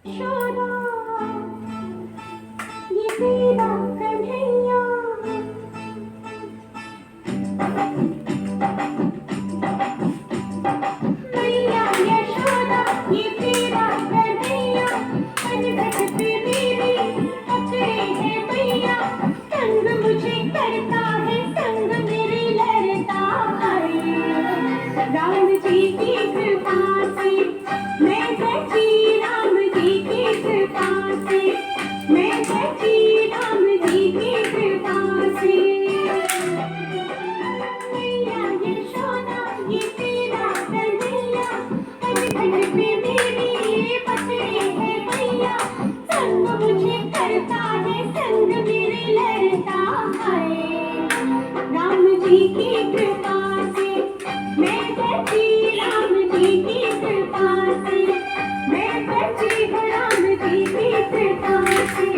यशोदा ये तेरा कन्हैया मैया यशोदा ये तेरा कन्हैया अनघट पे मेरी पकड़े है मैया संग मुझे करता है संग मेरी लड़ता है राम जी की कृपा से मैं बची राम जी की कृपा से मैं बची राम जी की कृपा से मैया यशोदा ये तेरा कन्हैया अनघट पे मेरी पकड़े है मैया संग मुझे करता है संग मेरे लड़ता है राम जी की कृपा से मैं बची राम जी की कृपा से मैं बची हूँ राम जी की कृपा से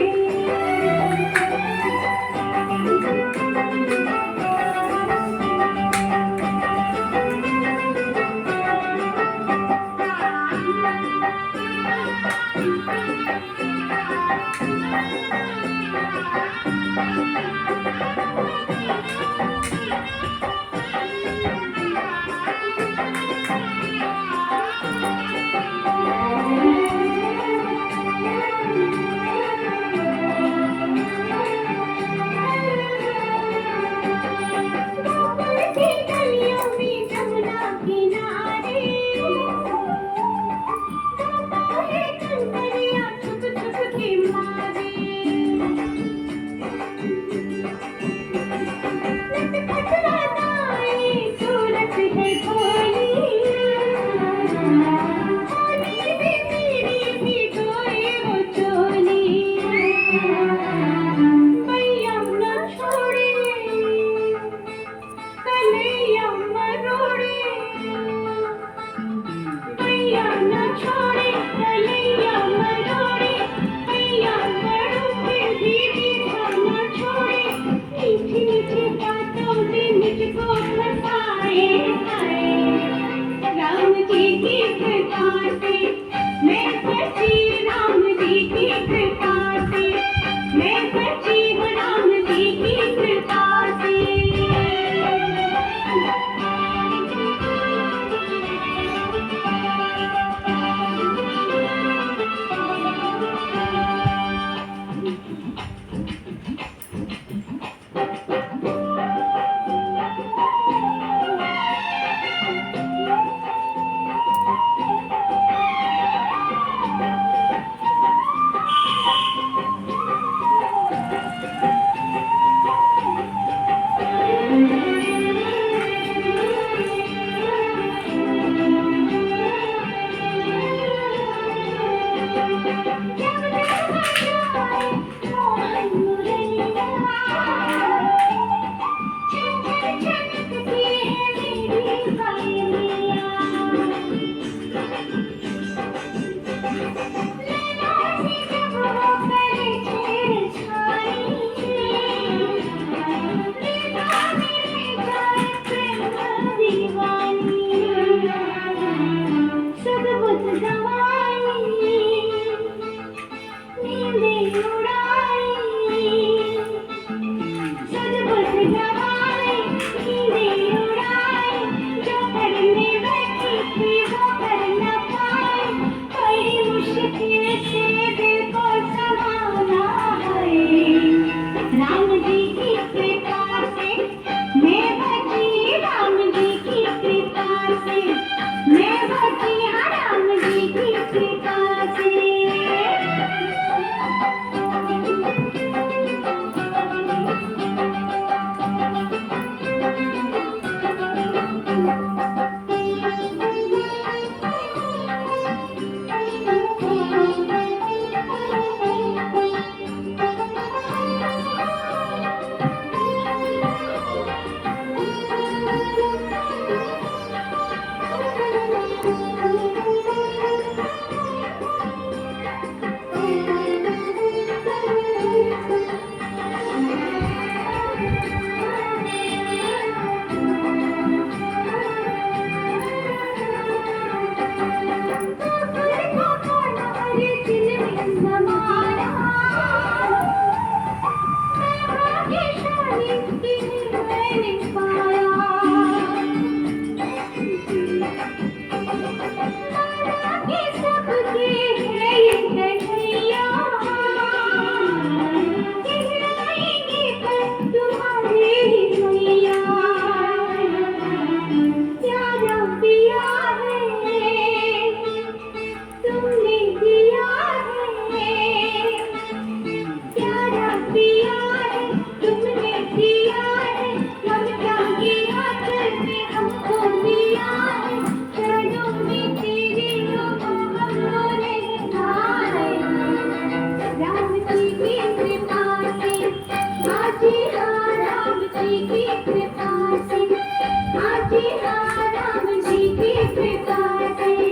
राम जी की कृपा से मैं बची राम जी की कृपा से मैं बची हूँ राम जी की कृपा से राम जी की कृपा से मैं बची राम जी की कृपा से मैं बची राम जी जी हाँ राम जी की कृपा से।